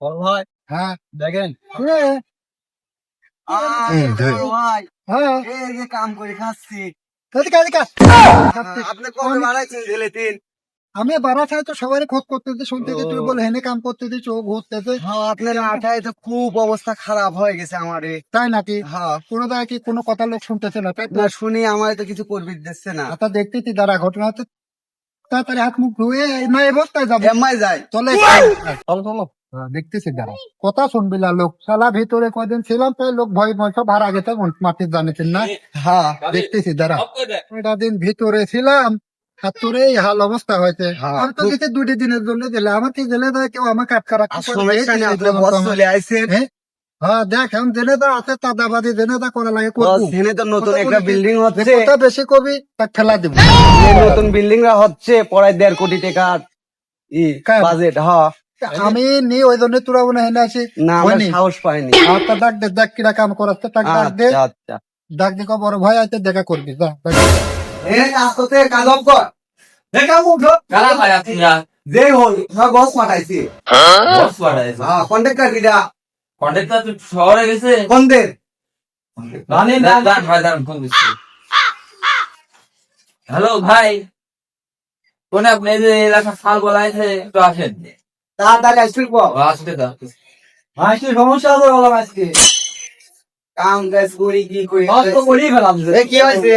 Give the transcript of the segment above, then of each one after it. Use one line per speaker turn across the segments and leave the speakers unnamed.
বড় ভাই
হ্যাঁ
দেখেন ভাই
হ্যাঁ
এই যে কাম করে খাচ্ছি।
এদিকে, এদিকে।
আপনি কবে বাড়াইছেন ছেলে তিন?
আমি বারাসায় তো সবারই খোঁজ করতেছি, শুনতেছি তুই বলে হেনে কাম করতেছিস, ও ঘুরতেছে।
হ্যাঁ আপনার আঠায় তো খুব অবস্থা খারাপ হয়ে গেছে আমার।
তাই নাকি?
হ্যাঁ
কোনো জায়গায় কি কোনো কথা লোক শুনতেছে না, তাই তো?
না শুনি আমার তো কিছু করবি দিচ্ছে না।
কথা দেখতেছি দাঁড়া, ঘটনা হচ্ছে তাড়াতাড়ি হাত মুখ ধুয়ে না এই অবস্থায় যাবো।
এমআই যায়
চলে চলো চলো। দেখতেছি দাঁড়া, কথা শুনবি না লোক, শালা ভিতরে কয়দিন ছিলাম তাই লোক ভয় ভয় সব হারা গেছে মাটির জানিতেন না।
হ্যাঁ
দেখতেছি দাঁড়া, কয়টা দিন ভিতরে ছিলাম হাতুরে এই হাল অবস্থা হয়েছে।
হ্যাঁ,
আমি তো কিছু 2 দিনের জন্য গেলে আমার কি জেলে দেয় কেউ, আমাকে আটকা রাখতে পারে?
সমস্যা নেই আপনি বস চলে আইছেন।
হ্যাঁ হ্যাঁ, দেখ এখন জেনেদা আছে, তাদাবাদি জেনেদা করা লাগে করবো।
এখানে তো নতুন একটা বিল্ডিং হচ্ছে,
কথা বেশি কবি তা খেলা দিব।
এই নতুন বিল্ডিং হচ্ছে প্রায় 1.5 কোটি টাকার
কার?
বাজেট। হ্যাঁ
আমি নি ওই জন্য তোরা মনে হয় না আসি
না আমরা সাহস পাইনি।
আমার তো ডাক দে, দেখ কিরা কাম করাচ্ছে, তাক ডাক দে,
আচ্ছা আচ্ছা
ডাক দে, কো বড় ভাই আইতে দেখা করবি, যা ডাক দে।
এই আসতে কাজব কর দেখা উঠো
কারা ভাই আপনারা
যে হল সব বস পাঠাইছি।
বস পাঠাইছে
হ্যাঁ কন্ট্রাক্টর কিটা
কন্ট্রাক্টর তো শহরে গেছে
কোনদের
জানেন দান ভাই দান ফোন দিচ্ছি হ্যালো ভাই কোন আপনি এই যে এলাকা সাল বলাইছে একটু আসেন
তাড়াতাড়ি আসবি কো
ও আসতে দাও
আসলে সমস্যা হবে বলা আজকে কাম গাছ করি কি করি
তো বলি ফেলাম
এ কি হইছে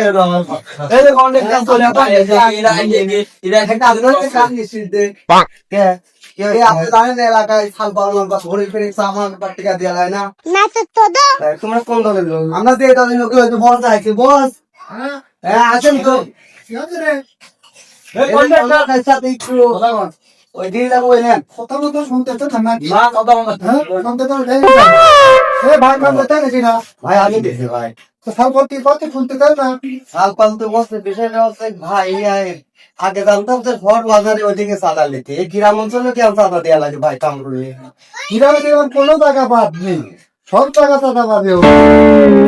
এই যে কন্ট্রাক্টর চলে এরা একটা
কাজ করতে কাম নিশ্চিত দে কে এই আপনি জানেন এলাকায় শাল পালন বা ঘুরে ফিরে সামান পাটিকা দেয়া হয় না। তোমরা কোন দলের লোক? আমরা যে দলের লোক হয়তো বস আছে বস।
হ্যাঁ
হ্যাঁ আছেন তো
কি হচ্ছে রে?
কন্ট্রাক্টর সাথে একটু ওই দিনটা বললেন
কথা মতো শুনতেছে না নাকি?
না কথা বন্ধ
হ্যাঁ শুনতে তো নেই। এ ভাই কাম করতে নাকি না?
ভাই আমি দেখি ভাই
তো সাল করতে করতে শুনতে চাই না?
শাল পালতে বসতে বিষয়টা হচ্ছে ভাই আগে জানতাম যে ফর বাজারে ওইদিকে চাঁদা নিতে এই গ্রাম অঞ্চলে কেন চাঁদা দেওয়া লাগে ভাই কাম করলে
গ্রামে গ্রামে কোনো জায়গা বাদ নেই, সব জায়গা চাঁদা বাদে।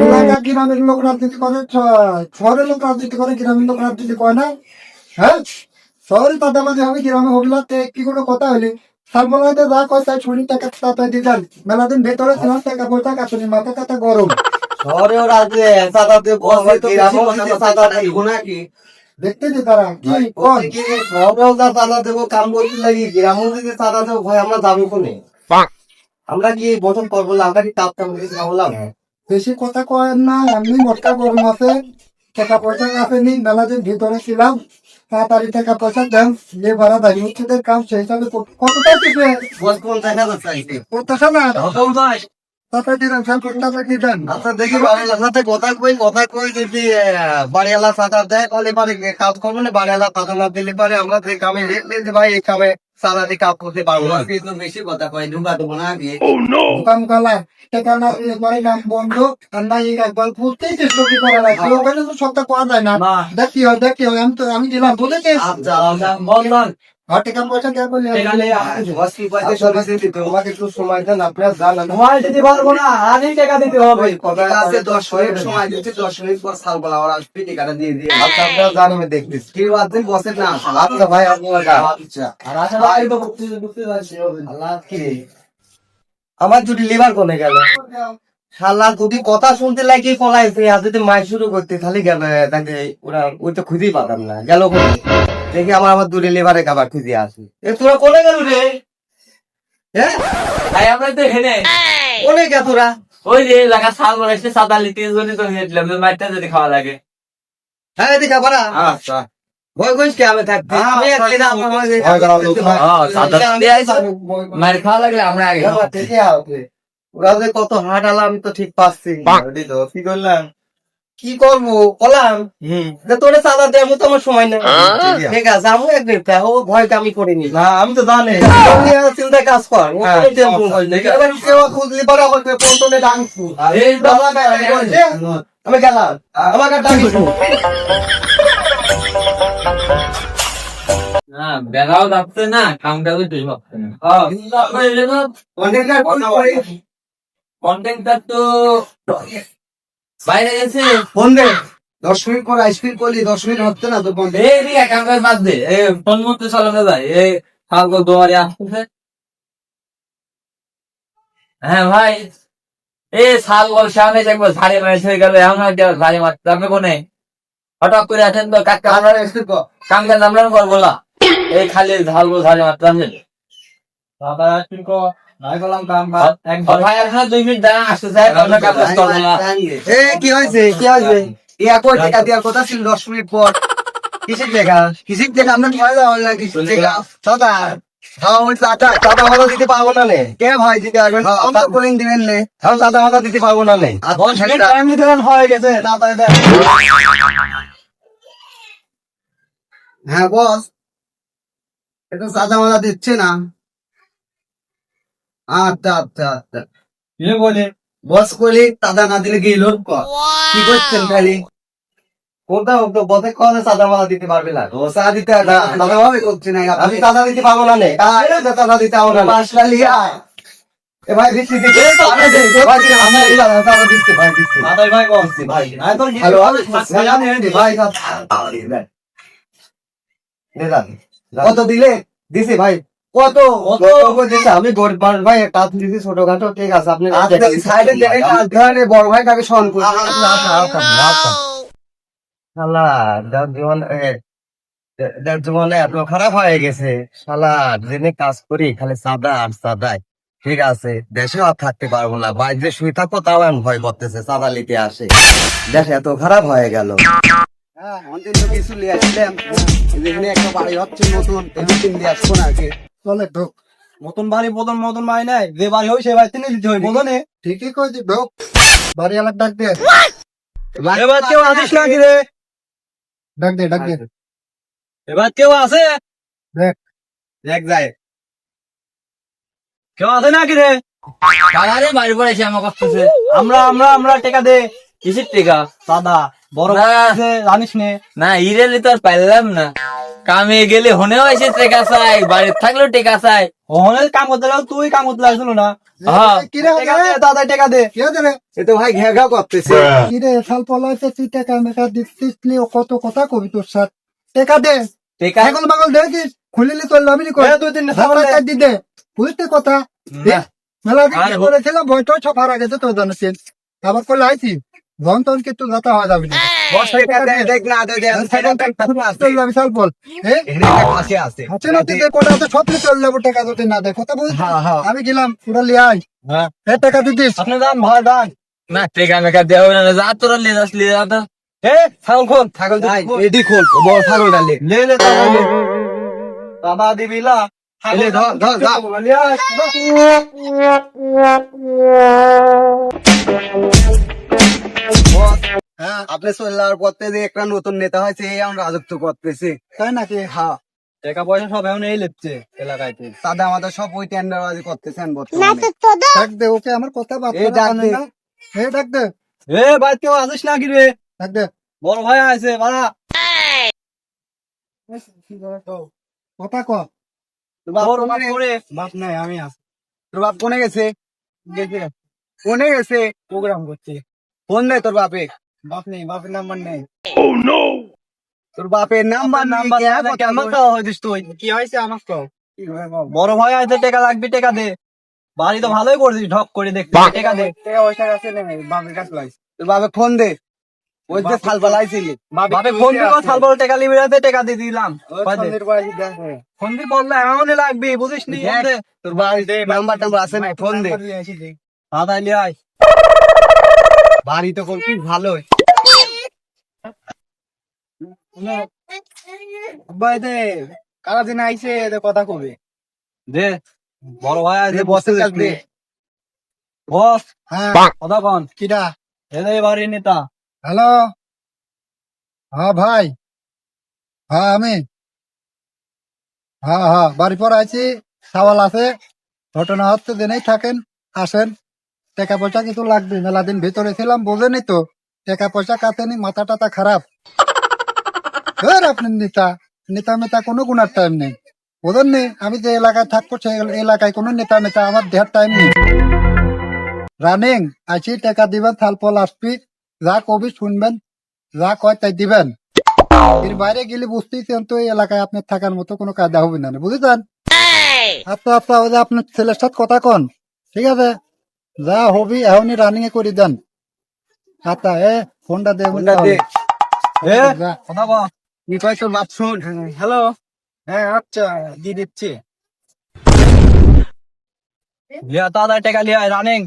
এলাকা গ্রামের লোক রাজনীতি করে, শহরের লোক রাজনীতি করে, গ্রামের লোক রাজনীতি করে না। হ্যাঁ শহরে চাঁদাবাজি হবে, গ্রামে হবে না, কি কোনো কথা হইলে সালমলাইতে যা কয় তাই শুনি টাকা তাড়াতাড়ি দিতেন। মেলা দিন ভেতরে ছিলাম, টাকা পয়সা কাটুনি, মাথা কাটা গরম।
শহরেও রাজে চাঁদা দিয়ে বসে তো গ্রামও চাঁদা দিব নাকি
দেখতেছি তারা কি কোন
শহরেও যা চাঁদা দেবো কাম করতে লাগি গ্রামও যদি চাঁদা দেবো ভাই আমরা যাবো কোনে আমরা কি বছর পর বললাম আমরা কি কাপ কাম করে বললাম
বেশি কথা কয়েন না, এমনি মোটকা গরম আছে, টাকা পয়সা আসেনি, মেলা দিন ভিতরে ছিলাম, তাড়াতাড়ি টাকা পয়সা দেন, যে ভাড়া দাঁড়িয়ে হচ্ছে কাম সেই হিসাবে কতটা দিবে
বস কোন দেখা যাচ্ছে
করতেছে না,
হতম ভাই
তাড়াতাড়ি দিলেন সব টাকা দেন।
আচ্ছা দেখি বাড়িওয়ালার সাথে কথা কই যদি বাড়িওয়ালা চাঁদা দেয় তাহলে পারে কাজ করবো না, বাড়িওয়ালা চাঁদা না দিলে পারে আমরা যে কামে রেট নিতে ভাই এই কামে সারা দিয়ে কাজ করতে পারবো না।
কিন্তু বেশি কথা কয় ঢুকা দেবো না আগে
দোকান গলা টাকা না দিলে পরে কাম বন্ধ, আর না একবার বুঝতেই চেষ্টা কি করা লাগছে, ওখানে তো সবটা করা যায় না। দেখি হয় আমি দিলাম বুঝেছিস,
আচ্ছা
বললাম
আর টাকা পয়সা দেওয়া বলে
এখানে
বসি পয়সা সরিয়ে দিতে আমাকে একটু সময় দেন আপনার জানেন
মোবাইল দিতে পারবো না আরই টাকা দিতে হবে
কথা আছে 10 মিনিট সময় দিতে 10 মিনিট পর সাল বলা আর আসবে টাকাটা দিয়ে দিয়ে আচ্ছা আপনারা জানেন আমি দেখতেছি কি বাদ দিন বসে না আচ্ছা ভাই আপনারা আচ্ছা
আর আসলে আমি তো বুঝতে পারছি
আল্লাহ কি আমার দুটি লিভার কোনে গেল শালা দুটি কথা শুনতে লাগি পলাইছে আর যদি মাই শুরু করতে খালি গেল তাকে ওরা ওই তো খুঁজেই পাতাম না গেল কোনে দেখি আমার দুটি লিভারে খাবার খুঁজে আসি এ তোরা কোনে গেল রে হ্যাঁ
তাই আমরা তো হেনে
কোনে গে তোরা
ওই যে এলাকা সাল বলাইছে সাদা লিতে জন্য তো হেঁটলাম মাইটা যদি খাওয়া লাগে
হ্যাঁ এদিকে বাড়া
আচ্ছা
ভয় কইস কি আমি থাকতে আমি একদিন আমার
মার খাওয়া লাগলে আমরা আগে
ওরা যে কত হাট আলা আমি তো ঠিক পাচ্ছি কি করলাম কি করবো বললাম যে তোরে চাঁদা দেওয়ার মতো আমার সময় নেই ঠিক আছে আমি একদিন ও ভয়টা আমি করিনি না আমি তো জানি চিন্তায় কাজ কর এবার কেউ খুঁজলি পরে আমার পল্টনে ডাকছু আমি গেলাম আমাকে ডাকিস
না বেলাও যাচ্ছে না কামটা তো ঠিক হচ্ছে না কন্টেন্টটা তো বাইরে গেছে
ফোন দে 10 মিনিট পর আইসক্রিম করলি 10 মিনিট হচ্ছে না তো ফোন দে
এই দিকে কাম করে বাদ দে ফোন মধ্যে চালানো যায় এই হালকা দোয়ারে আসতেছে হ্যাঁ ভাই, এ শাল বল সামনে একবার ঝাড়ি মারিস হয়ে গেল, এমন একটা ঝাড়ি মারতে আপনি কোনে হঠাৎ করে আছেন তো কাকা আমরা কামকে নামলাম কর বলা এই খালি ঝাল বল ঝাড়ি মারতে আসেন
দাদা আসুন কো নাই বললাম কাম
ভাই এখন 2 মিনিট দাঁড়া আসতে চাই আমরা কাজ করবো না।
এ কি হয়েছে ইয়া কই টাকা দেওয়ার কথা ছিল 10 মিনিট পর কিসের টাকা আমরা ভয় যাওয়ার না কিসের টাকা দাদা হ্যাঁ ওই চাঁদা মাথা দিতে পারবো না নে কে ভাই দিতে পারবেন কম তো করে দিবেন নে হ্যাঁ চাঁদা মাথা দিতে পারবো না নে টাইম দিতে হয়ে গেছে দাদা হ্যাঁ বস এটা চাঁদা মাথা দিচ্ছে না আচ্ছা
কি বলে
বস কইলি চাঁদা না দিলে গেল কি করছেন খালি কোনটা তো বসে কলে চাঁদা মাথা দিতে পারবে না ও চা দিতে দাদা ভাবে করছে না আমি চাঁদা দিতে পারবো না নে চাঁদা দিতে পারবো না পাঁচটা লিয়া এ ভাই দিচ্ছি ভাই আমরা চাঁদা দিচ্ছি ভাই দিচ্ছি
ভাই বল
ভাই হ্যালো ভাই কত দিলে দিছি ভাই কত দিছে আমি গরিব মানুষ ভাই কাজ দিছি ছোটখাটো ঠিক আছে আপনি সাইডে দেখে কাজ ধরে বড় ভাই কাকে সহন করি শালা জীবনে এত খারাপ হয়ে গেছে শালা দিনে কাজ করি খালি সাদা আর সাদাই ঠিক আছে দেশে আর থাকতে পারবো না বাইরে শুয়ে থাকবো তাও আমি ভয় করতেছে সাদা নিতে আসে দেশ এত খারাপ হয়ে গেল হ্যাঁ অন্তিম তো কিছু লিয়ে আসলাম যেখানে একটা বাড়ি হচ্ছে নতুন এদিন দিয়ে আসবো না আগে
চলে ঢোক
নতুন বাড়ি নতুন বাড়ি নাই যে বাড়ি হয় সেই বাড়িতে নিয়ে দিতে হয় বলো নে
ঠিকই কইছি ঢোক বাড়ি আলাক ডাক দে
এবার কেউ আসিস না কি রে
ডাক দে
এবার কেউ আছে
দেখ
দেখ যায় কেউ আছে না কি রে
আরে বাড়ি পরে এসে আমার করতেছে
আমরা টাকা দে
কিসের টেকা
দাদা বড়
না।
আছে, জানিস নে
না ইরেলি তো আর পারলাম না কামে গেলে হনেও এসে টেকা চাই বাড়িতে থাকলেও টেকা চাই
ওখানে কাম করতে গেল তুই কাম করতে লাগছিল না
হ্যাঁ
কিরে
টাকা দে দাদা টাকা দে
কে দেবে
এ তো ভাই ঘেঘা করতেছে
কিরে সাল পলাইতে তুই টাকা মেকা দিচ্ছিস নি ও কত কথা কবি তোর সাথে টাকা দে
টেকা
ছাগল মাগল দেখছিস খুলিলি তোর লামিনি কই
এ দুই তিনটা ছাগল দে।
টাকা দি দে বুঝতে কথা
না।
মেলা দিন
আরে
করেছিলাম বইটা ছফার আগে তো তোর জানিস আবার করলে আইছি ঘন তখন কিন্তু যাতা হওয়া যাবে না
বস টাকা দে দেখ না দে
আমি সাল বল
আছে আছে
আছে না তুই কোটা আছে সব নিয়ে চলে যাবো টাকা যদি না দেয় কথা বলছিস
হ্যাঁ হ্যাঁ
আমি গেলাম পুরো লিয়ে আই
হ্যাঁ
এ টাকা দিদিস
আপনি দাম ভাই দাম
না টেকা মেকা দেওয়া হবে না যা তোরা লিয়ে যাস লিয়ে যা তো
এ ছাগল খোল ছাগল এডি খোল বড় ছাগল ডালে লে ছাগল লে দাদা দিবিলা লে ধর ধর যা
হ্যাঁ
আপনি চলার পথে যে একটা নতুন নেতা হয়েছে এই আমরা রাজত্ব করতেছি
তাই নাকি
হ্যাঁ
টাকা পয়সা সব এখন এই লেপছে এলাকায়
সাদা আমাদের সব ওই টেন্ডারবাজি করতেছেন বর্তমানে
ডাক দে ওকে আমার কথা বাদ
এ ডাক দে।
ডাক দে
এ ভাই কেউ আসিস না কি রে
ডাক দে
বড় ভাই আছে বাড়া
কথা ক
তোর বাপ
বড়
কোনে?
বাপ করে।
বাপ নাই আমি আছি তোর বাপ কোনে গেছে কোনে গেছে
প্রোগ্রাম করছে
ফোন দে তোর বাপে
বাপ নেই বাপের নাম্বার নেই
তোর বাপের নাম্বার
নাম্বার কেমন খাওয়া হয়েছিস তুই কি হয়েছে আমার তো বড় ভাই আছে টাকা লাগবে টাকা দে বাড়ি তো ভালোই করছিস ঢক করে দেখতে টাকা দে টাকা পয়সা কাছে নেই বাপের কাছে লাইস
তোর বাপে ফোন দে ওই যে ফাল বালাইছিলি
বাপে ফোন দিয়ে সাল বড় টাকা লিবে রাতে টাকা দিয়ে দিলাম ফোন দিয়ে বললে এমনই লাগবে বুঝিস নি
দেখ, তোর বাড়িতে নাম্বার টাম্বার আছে না ফোন দে
হ্যাঁ তাই লিয়ে আয়
বাড়ি তো করবি ভালোই
বাইতে কারা দিন আইছে কথা কবে দে বড় ভাই আছে
বসের কাছ দে
বস
হ্যাঁ
কথা কন
কিডা
এলে বাড়ির নেতা
হ্যালো হ্যাঁ ভাই হ্যাঁ আমি হ্যাঁ বাড়ি পর আছি সওয়াল আছে ঘটনা হচ্ছে দিনেই থাকেন আসেন টাকা পয়সা কিছু লাগবে মেলা দিন ভিতরে ছিলাম বোঝেনি তো টাকা পয়সা কাটেনি মাথা টাথা খারাপ ধর আপনার নেতা মেতা কোনো গুণার টাইম নেই বোঝেন নি আমি যে এলাকায় থাকবো সেই এলাকায় কোনো নেতা মেতা আমার দেহার টাইম নেই রানিং আছি টাকা দিবেন থালপল আসবি যা কবি শুনবেন যা কয় তাই দিবেন এর বাইরে গেলে বুঝতেই তো এই এলাকায় আপনার থাকার মতো কোনো কায়দা হবে না বুঝেছেন আচ্ছা ওই যে আপনার ছেলের সাথে কথা কন ঠিক আছে যা হবি এখনই রানিং এ করে দেন। আচ্ছা ফোনটা দে যা।
কথা বল কি কয় তোর বাপ শুন হ্যালো হ্যাঁ আচ্ছা দিয়ে দিচ্ছি লিয়া দাদা টাকা লিয়া রানিং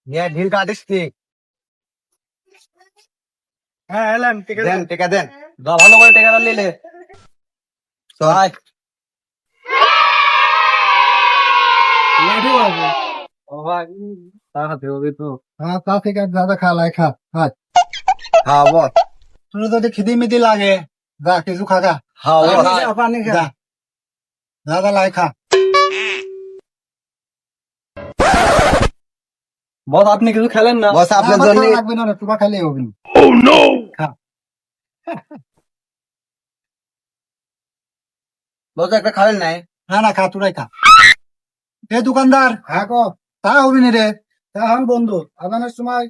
লিয়া ঢিল কাটিস কি হ্যাঁ এলাম দেন টাকা দেন দা ভালো করে টাকাটা নিলে চল ও ভাই টাকা দেবে তো
হ্যাঁ তা থেকে দাদা খালাই খা হাত
হ্যাঁ বল
তোর যদি খিদি মিদি লাগে যা কিছু খা খা
হ্যাঁ বল
পানি খা দাদা লাই খা
বস আপনি কিছু খেলেন না বস আপনার
আমার
জন্য
খাওয়া লাগবে না তোমার খালি হবে না। খা
বস একটা খাবেন নাই
না না খা তোরাই খা এ দোকানদার হ্যাঁ কো তা হবি না রে তা হন বন্ধু আদানের সময়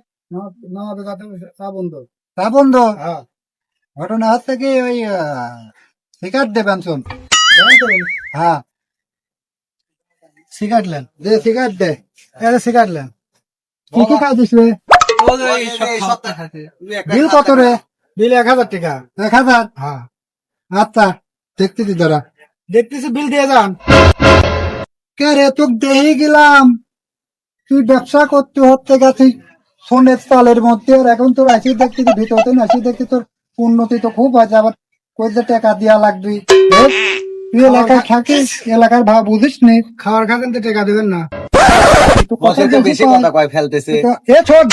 তা বন্ধু তা বন্ধু হ্যাঁ ঘটনা হচ্ছে কি ওই সিগারেট দেবেন শুন হ্যাঁ সিগারেট লেন দে সিগারেট দে এর সিগারেট লেন কি কি খাই দিস রে বিল কত রে বিল 1000 টাকা 1000 হ্যাঁ আচ্ছা দেখতেছি দাঁড়া দেখতেছি বিল দিয়ে যান কে রে তোকে দেখে গেলাম তুই ব্যবসা করতে হতে গেছিস সোনের তালের মধ্যে আর এখন তোর আসি দেখতেছি ভিতরতে না আসি দেখতে তোর উন্নতি তো খুব আছে আবার কই যে টাকা দিয়া লাগবি তুই এলাকায় থাকিস এলাকার ভাব বুঝিস নি খাওয়ার খাবেন তো টাকা দেবেন না
বেশি কথা কয় ফেলতেছে
এ ছোট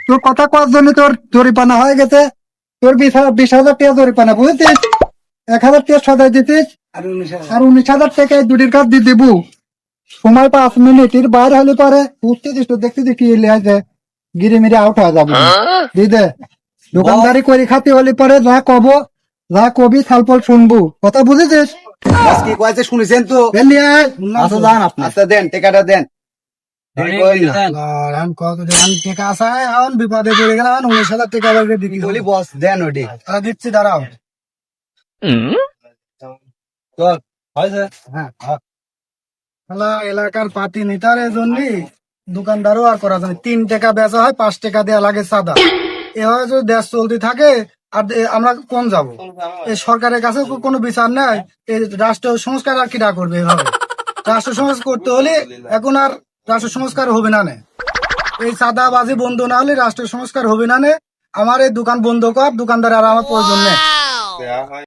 তোর কথা কওয়ার জন্য তোর জরিপানা হয়ে গেছে তোর 20,000 টাকা জরিপানা বুঝেছিস 1,000 টাকা সদাই দিতিস আর 19,000 টাকা এই দুটির কাজ দিয়ে দেবো সময় 5 মিনিটের বাইরে হলে পারে বুঝতেছিস তো দেখতেছিস কি লিয়াছে গিরি মিরি আউট হয়ে যাবে দিদে দোকানদারি করে খাতে হলে পরে যা কব যা কবি থালপল শুনবো কথা বুঝেছিস
বস কি কয়েছে শুনেছেন তো
আচ্ছা যান আপনি
আচ্ছা দেন টাকাটা দেন
টাকা আছে এখন বিপদে পড়ে গেলাম 19,000 টাকা
বলি বস দেন ওটি
দিচ্ছি দাঁড়াও
চল হয়েছে
হ্যাঁ এলাকার পাতি নেতার জন্য দোকানদারও আর করা যায় 3 টাকা বেচা হয় 5 টাকা দেওয়া লাগে সাদা এভাবে যদি দেশ চলতে থাকে আর আমরা কোন যাব এই সরকারের কাছে কোনো বিচার নাই এই রাষ্ট্র সংস্কার আর কিরা করবে এভাবে রাষ্ট্র সংস্কার করতে হলে এখন আর রাষ্ট্র সংস্কার হবে না এই সাদাবাজি বন্ধ না হলে রাষ্ট্র সংস্কার হবে না আমার এই দোকান বন্ধ কর দোকানদার আর আমার প্রয়োজন নেই